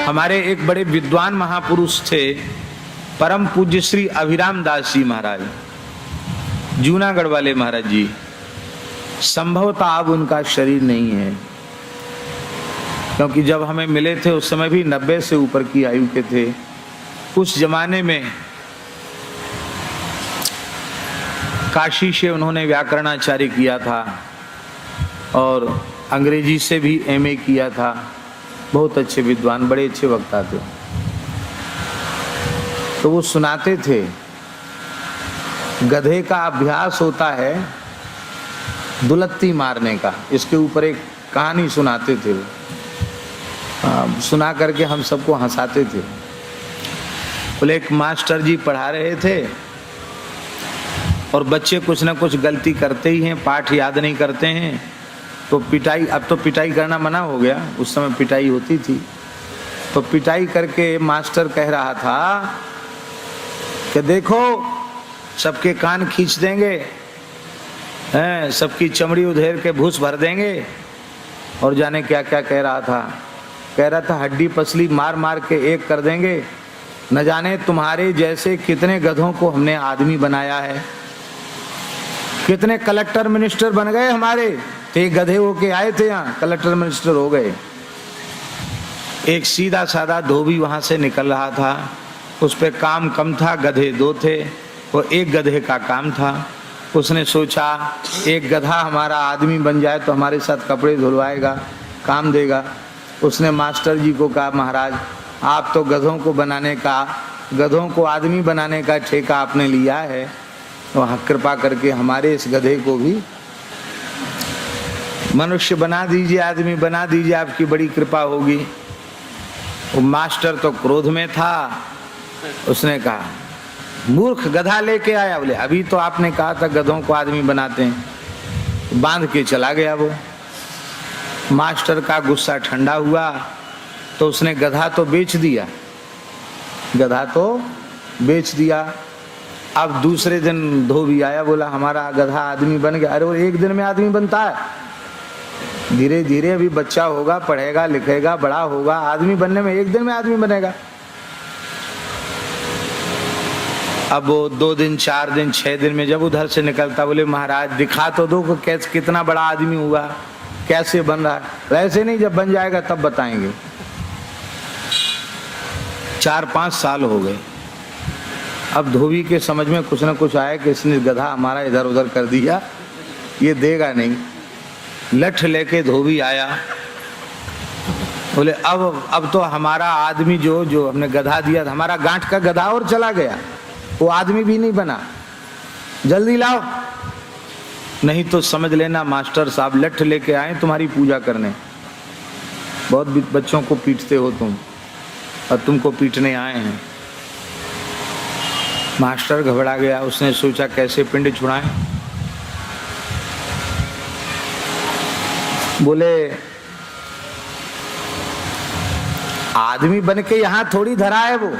हमारे एक बड़े विद्वान महापुरुष थे, परम पूज्य श्री अभिराम दास जी महाराज, जूनागढ़ वाले महाराज जी। संभवतः अब उनका शरीर नहीं है, क्योंकि जब हमें मिले थे उस समय भी 90 से ऊपर की आयु के थे। उस जमाने में काशी से उन्होंने व्याकरणाचार्य किया था और अंग्रेजी से भी एमए किया था। बहुत अच्छे विद्वान, बड़े अच्छे वक्ता थे। तो वो सुनाते थे, गधे का अभ्यास होता है दुलत्ती मारने का। इसके ऊपर एक कहानी सुनाते थे, सुना करके हम सबको हंसाते थे। बोले एक मास्टर जी पढ़ा रहे थे और बच्चे कुछ ना कुछ गलती करते ही हैं, पाठ याद नहीं करते हैं, तो पिटाई, अब तो पिटाई करना मना हो गया, उस समय पिटाई होती थी। तो पिटाई करके मास्टर कह रहा था कि देखो सबके कान खींच देंगे, हैं, सबकी चमड़ी उधेड़ के भूस भर देंगे, और जाने क्या क्या कह रहा था हड्डी पसली मार मार के एक कर देंगे। न जाने तुम्हारे जैसे कितने गधों को हमने आदमी बनाया है, कितने कलेक्टर मिनिस्टर बन गए हमारे, एक गधे होके आए थे यहाँ, कलेक्टर मिनिस्टर हो गए। एक सीधा साधा धोबी वहां से निकल रहा था, उस पे काम कम था, गधे 2 थे, वो एक गधे का काम था। उसने सोचा एक गधा हमारा आदमी बन जाए तो हमारे साथ कपड़े धुलवाएगा, काम देगा। उसने मास्टर जी को कहा, महाराज आप तो गधों को आदमी बनाने का ठेका आपने लिया है, तो कृपा करके हमारे इस गधे को भी मनुष्य बना दीजिए, आदमी बना दीजिए, आपकी बड़ी कृपा होगी। वो मास्टर तो क्रोध में था, उसने कहा मूर्ख, गधा लेके आया। बोले अभी तो आपने कहा था गधों को आदमी बनाते हैं। बांध के चला गया वो। मास्टर का गुस्सा ठंडा हुआ तो उसने गधा तो बेच दिया। अब दूसरे दिन धोबी आया, बोला हमारा गधा आदमी बन गया। अरे वो एक दिन में आदमी बनता है, धीरे धीरे अभी बच्चा होगा, पढ़ेगा लिखेगा, बड़ा होगा, आदमी बनने में एक दिन में आदमी बनेगा। अब वो 2 दिन 4 दिन 6 दिन में जब उधर से निकलता, बोले महाराज दिखा तो दो कैसे, कितना बड़ा आदमी हुआ, कैसे बन रहा है। वैसे नहीं, जब बन जाएगा तब बताएंगे। 4-5 साल हो गए। अब धोबी के समझ में कुछ ना कुछ आया कि इसने गधा हमारा इधर उधर कर दिया, ये देगा नहीं। लठ लेके धोबी आया, बोले अब तो हमारा आदमी जो हमने गधा दिया था, हमारा गांठ का गधा और चला गया, वो आदमी भी नहीं बना, जल्दी लाओ, नहीं तो समझ लेना मास्टर साहब लठ लेके आए तुम्हारी पूजा करने। बहुत बच्चों को पीटते हो तुम, और तुमको पीटने आए हैं। मास्टर घबरा गया, उसने सोचा कैसे पिंड छुड़ाएं। बोले आदमी बन के यहां थोड़ी धरा है, वो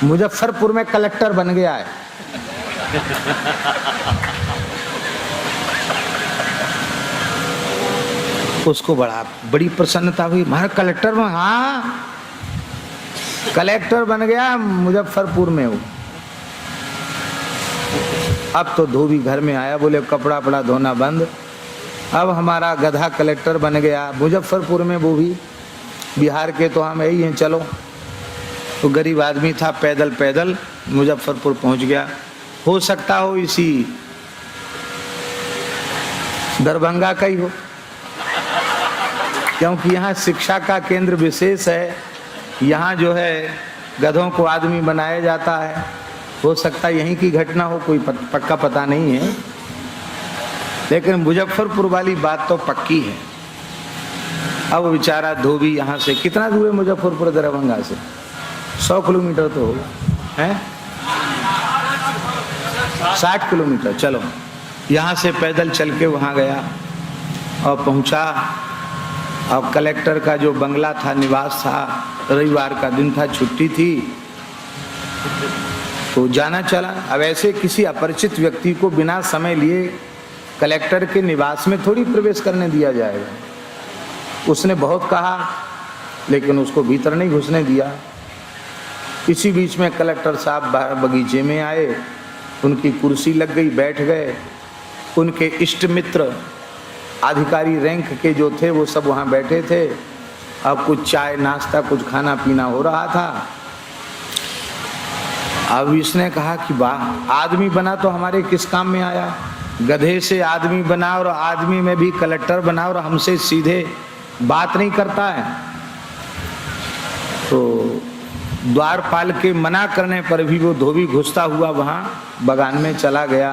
मुजफ्फरपुर में कलेक्टर बन गया है। उसको बड़ी प्रसन्नता हुई, महाराज कलेक्टर में, हाँ कलेक्टर बन गया मुजफ्फरपुर में वो। अब तो धोबी घर में आया, बोले कपड़ा पड़ा धोना बंद, अब हमारा गधा कलेक्टर बन गया मुजफ्फरपुर में, वो भी बिहार के तो हम यही हैं, चलो। तो गरीब आदमी था, पैदल पैदल मुजफ्फरपुर पहुंच गया। हो सकता हो इसी दरभंगा का ही हो, क्योंकि यहाँ शिक्षा का केंद्र विशेष है, यहाँ जो है गधों को आदमी बनाया जाता है। हो सकता यहीं की घटना हो, कोई पक्का पता नहीं है, लेकिन मुजफ्फरपुर वाली बात तो पक्की है। अब बेचारा धोबी यहाँ से कितना दूर है मुजफ्फरपुर दरभंगा से? 100 किलोमीटर तो होगा, है 60 किलोमीटर। चलो यहाँ से पैदल चल के वहाँ गया और पहुँचा। अब कलेक्टर का जो बंगला था, निवास था, रविवार का दिन था, छुट्टी थी, तो जाना चला। अब ऐसे किसी अपरिचित व्यक्ति को बिना समय लिए कलेक्टर के निवास में थोड़ी प्रवेश करने दिया जाएगा। उसने बहुत कहा, लेकिन उसको भीतर नहीं घुसने दिया। इसी बीच में कलेक्टर साहब बाहर बगीचे में आए, उनकी कुर्सी लग गई, बैठ गए। उनके इष्ट मित्र अधिकारी रैंक के जो थे वो सब वहाँ बैठे थे। अब कुछ चाय नाश्ता कुछ खाना पीना हो रहा था। अब इसने कहा कि वाह, आदमी बना तो हमारे किस काम में आया, गधे से आदमी बना और आदमी में भी कलेक्टर बना और हमसे सीधे बात नहीं करता है। तो द्वारपाल के मना करने पर भी वो धोबी घुसता हुआ वहाँ बगान में चला गया।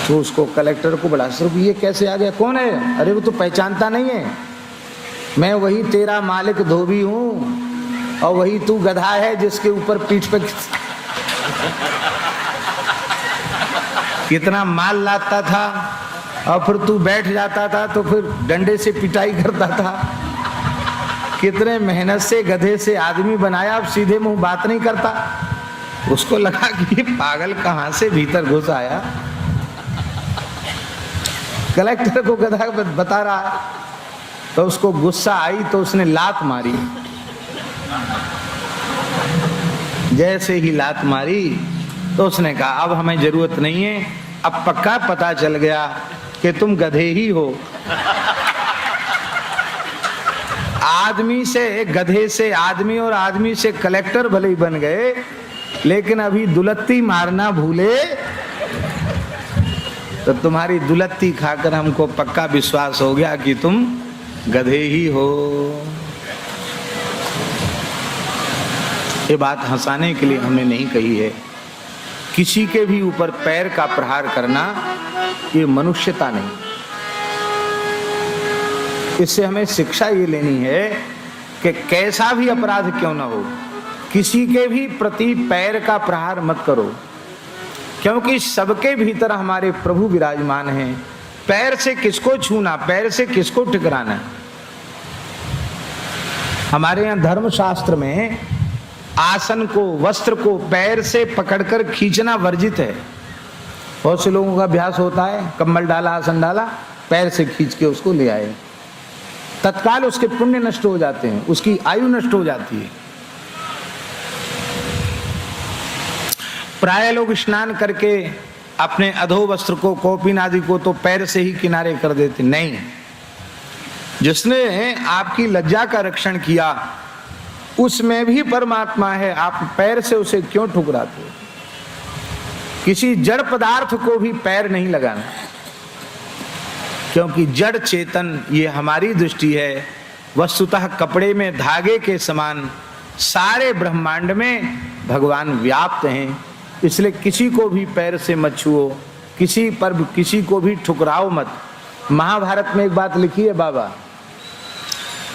तो उसको कलेक्टर को बड़ा आश्चर्य, ये कैसे आ गया, कौन है? अरे वो तो पहचानता नहीं है, मैं वही तेरा मालिक धोबी हूँ और वही तू गधा है जिसके ऊपर पीठ पे कितना माल लाता था और फिर तू बैठ जाता था तो फिर डंडे से पिटाई करता था। कितने मेहनत से गधे से आदमी बनाया, अब सीधे मुंह बात नहीं करता। उसको लगा कि पागल कहां से भीतर घुस आया। कलेक्टर को गधा बता रहा तो उसको गुस्सा आई तो उसने लात मारी। जैसे ही लात मारी तो उसने कहा अब हमें जरूरत नहीं है, अब पक्का पता चल गया कि तुम गधे ही हो। आदमी से गधे से आदमी और आदमी से कलेक्टर भले ही बन गए, लेकिन अभी दुलत्ती मारना भूले। तो तुम्हारी दुलत्ती खाकर हमको पक्का विश्वास हो गया कि तुम गधे ही हो। ये बात हंसाने के लिए हमने नहीं कही है। किसी के भी ऊपर पैर का प्रहार करना ये मनुष्यता नहीं। इससे हमें शिक्षा ये लेनी है कि कैसा भी अपराध क्यों ना हो, किसी के भी प्रति पैर का प्रहार मत करो, क्योंकि सबके भीतर हमारे प्रभु विराजमान हैं। पैर से किसको छूना, पैर से किसको टकराना। हमारे यहाँ धर्मशास्त्र में आसन को, वस्त्र को पैर से पकड़कर खींचना वर्जित है। बहुत से लोगों का अभ्यास होता है, कम्बल डाला, आसन डाला, पैर से खींच के उसको ले आए। तत्काल उसके पुण्य नष्ट हो जाते हैं, उसकी आयु नष्ट हो जाती है। प्राय लोग स्नान करके अपने अधो वस्त्र को, कौपीन आदि को तो पैर से ही किनारे कर देते। नहीं, जिसने आपकी लज्जा का रक्षण किया उसमें भी परमात्मा है, आप पैर से उसे क्यों ठुकराते हो? किसी जड़ पदार्थ को भी पैर नहीं लगाना, क्योंकि जड़ चेतन ये हमारी दृष्टि है। वस्तुतः कपड़े में धागे के समान सारे ब्रह्मांड में भगवान व्याप्त हैं। इसलिए किसी को भी पैर से मत छुओ, किसी पर किसी को भी ठुकराओ मत। महाभारत में एक बात लिखी है बाबा,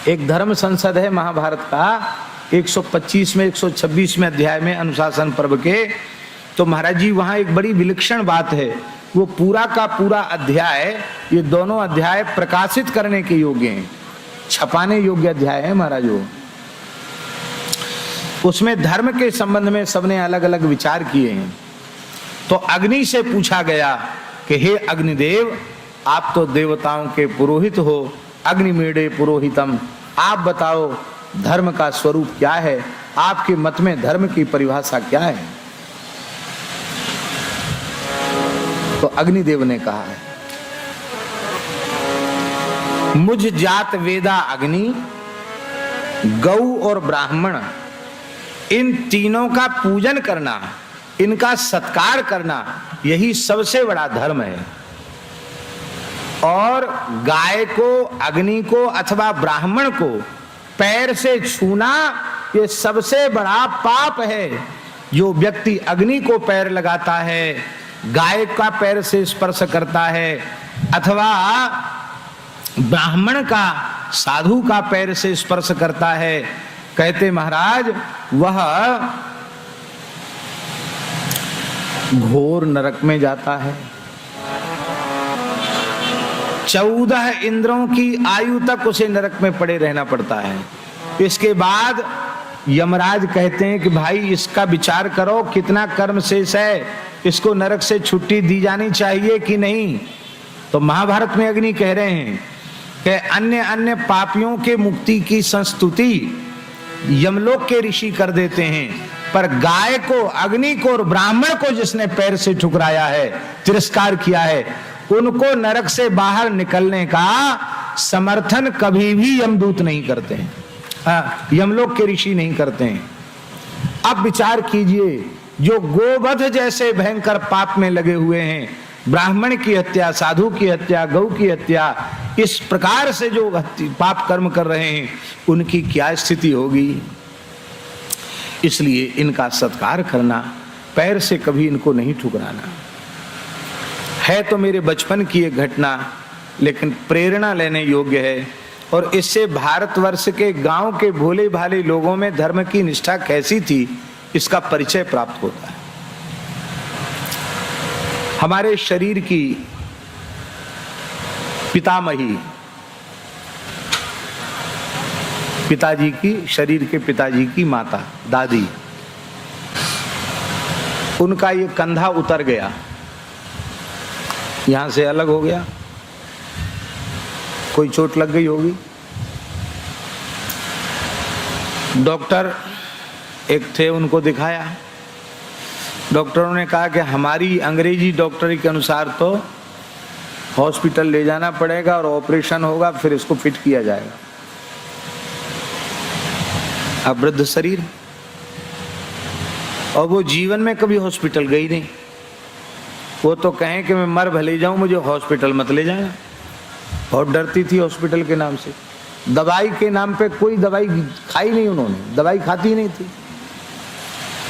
एक धर्म संसद है महाभारत का, 125 में 126 में अध्याय में अनुशासन पर्व के। तो महाराज जी वहाँ एक बड़ी विलक्षण बात है, वो पूरा का पूरा अध्याय, ये दोनों अध्याय प्रकाशित करने के योग्य हैं, छपाने योग्य अध्याय है महाराज। वो उसमें धर्म के संबंध में सबने अलग अलग विचार किए हैं। तो अग्नि से पूछा गया कि हे अग्निदेव, आप तो देवताओं के पुरोहित हो, अग्निमेढ़े पुरोहितम, आप बताओ धर्म का स्वरूप क्या है, आपके मत में धर्म की परिभाषा क्या है? तो अग्निदेव ने कहा है, मुझ जात वेदा अग्नि, गौ और ब्राह्मण, इन तीनों का पूजन करना, इनका सत्कार करना, यही सबसे बड़ा धर्म है। और गाय को, अग्नि को अथवा ब्राह्मण को पैर से छूना ये सबसे बड़ा पाप है। जो व्यक्ति अग्नि को पैर लगाता है, गाय का पैर से स्पर्श करता है अथवा ब्राह्मण का, साधु का पैर से स्पर्श करता है, कहते महाराज वह घोर नरक में जाता है। 14 इंद्रों की आयु तक उसे नरक में पड़े रहना पड़ता है। इसके बाद यमराज कहते हैं कि भाई इसका विचार करो, कितना कर्म शेष है, इसको नरक से छुट्टी दी जानी चाहिए कि नहीं। तो महाभारत में अग्नि कह रहे हैं कि अन्य अन्य पापियों के मुक्ति की संस्तुति यमलोक के ऋषि कर देते हैं, पर गाय को, अग्नि को और ब्राह्मण को जिसने पैर से ठुकराया है, तिरस्कार किया है, उनको नरक से बाहर निकलने का समर्थन कभी भी यमदूत नहीं करते हैं, यमलोक के ऋषि नहीं करते हैं। अब विचार कीजिए, जो गोवध जैसे भयंकर पाप में लगे हुए हैं, ब्राह्मण की हत्या, साधु की हत्या, गौ की हत्या, इस प्रकार से जो पाप कर्म कर रहे हैं, उनकी क्या स्थिति होगी। इसलिए इनका सत्कार करना, पैर से कभी इनको नहीं ठुकराना। है तो मेरे बचपन की एक घटना, लेकिन प्रेरणा लेने योग्य है, और इससे भारतवर्ष के गांव के भोले भाले लोगों में धर्म की निष्ठा कैसी थी, इसका परिचय प्राप्त होता है। हमारे शरीर की पितामही, पिताजी की, शरीर के पिताजी की माता, दादी, उनका ये कंधा उतर गया, यहां से अलग हो गया, कोई चोट लग गई होगी। डॉक्टर एक थे, उनको दिखाया, डॉक्टरों ने कहा कि हमारी अंग्रेजी डॉक्टरी के अनुसार तो हॉस्पिटल ले जाना पड़ेगा और ऑपरेशन होगा, फिर इसको फिट किया जाएगा। अब वृद्ध शरीर, और वो जीवन में कभी हॉस्पिटल गई नहीं। वो तो कहें कि मैं मर भले जाऊं, मुझे हॉस्पिटल मत ले जाना। बहुत डरती थी हॉस्पिटल के नाम से। दवाई के नाम पे कोई दवाई खाई नहीं उन्होंने, दवाई खाती नहीं थी।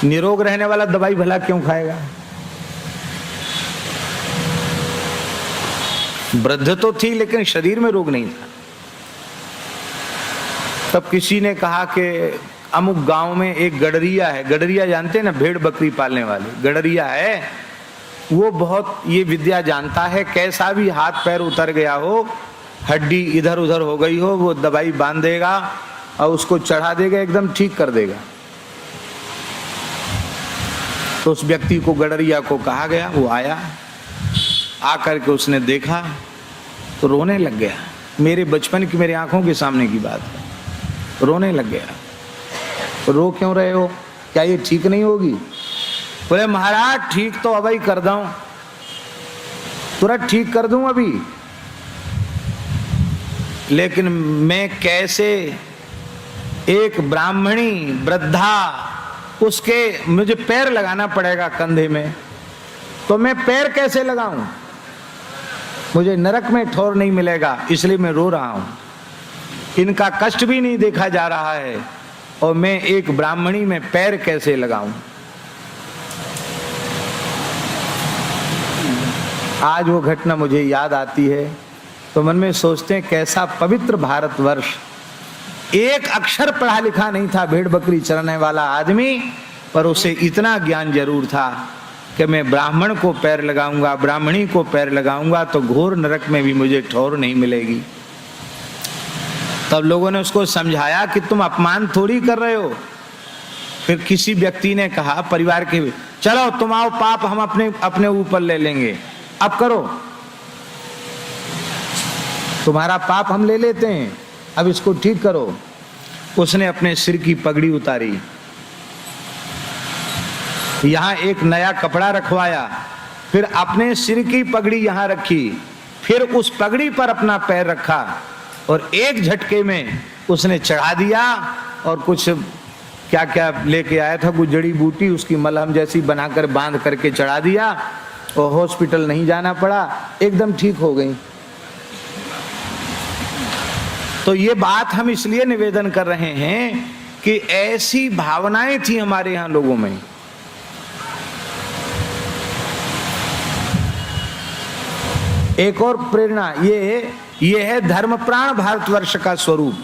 निरोग रहने वाला दवाई भला क्यों खाएगा। वृद्ध तो थी लेकिन शरीर में रोग नहीं था। तब किसी ने कहा कि अमुक गांव में एक गडरिया है, गडरिया जानते हैं ना, भेड़ बकरी पालने वाले, गडरिया है, वो बहुत ये विद्या जानता है, कैसा भी हाथ पैर उतर गया हो, हड्डी इधर उधर हो गई हो, वो दवाई बांध देगा और उसको चढ़ा देगा, एकदम ठीक कर देगा। तो उस व्यक्ति को, गडरिया को कहा गया, वो आया, आकर के उसने देखा तो रोने लग गया। मेरे बचपन की, मेरी आंखों के सामने की बात है, रोने लग गया। रो क्यों रहे हो, क्या ये ठीक नहीं होगी? बोले महाराज ठीक तो अभी कर दूं, तुरंत ठीक कर दूं अभी, लेकिन मैं कैसे, एक ब्राह्मणी वृद्धा, उसके मुझे पैर लगाना पड़ेगा कंधे में, तो मैं पैर कैसे लगाऊं? मुझे नरक में ठौर नहीं मिलेगा, इसलिए मैं रो रहा हूं। इनका कष्ट भी नहीं देखा जा रहा है और मैं एक ब्राह्मणी में पैर कैसे लगाऊं? आज वो घटना मुझे याद आती है तो मन में सोचते हैं कैसा पवित्र भारतवर्ष। एक अक्षर पढ़ा लिखा नहीं था, भेड़ बकरी चराने वाला आदमी, पर उसे इतना ज्ञान जरूर था कि मैं ब्राह्मण को पैर लगाऊंगा, ब्राह्मणी को पैर लगाऊंगा तो घोर नरक में भी मुझे ठौर नहीं मिलेगी। तब लोगों ने उसको समझाया कि तुम अपमान थोड़ी कर रहे हो। फिर किसी व्यक्ति ने कहा परिवार के, चलो तुम आओ, पाप हम अपने ऊपर ले लेंगे, अब करो, तुम्हारा पाप हम ले लेते हैं, अब इसको ठीक करो। उसने अपने सिर की पगड़ी उतारी, यहां एक नया कपड़ा रखवाया, फिर अपने सिर की पगड़ी यहां रखी, फिर उस पगड़ी पर अपना पैर रखा और एक झटके में उसने चढ़ा दिया और कुछ क्या क्या लेके आया था, कुछ जड़ी बूटी, उसकी मलहम जैसी बनाकर बांध करके चढ़ा दिया और हॉस्पिटल नहीं जाना पड़ा, एकदम ठीक हो गई। तो ये बात हम इसलिए निवेदन कर रहे हैं कि ऐसी भावनाएं थी हमारे यहां लोगों में। एक और प्रेरणा ये है धर्मप्राण भारतवर्ष का स्वरूप।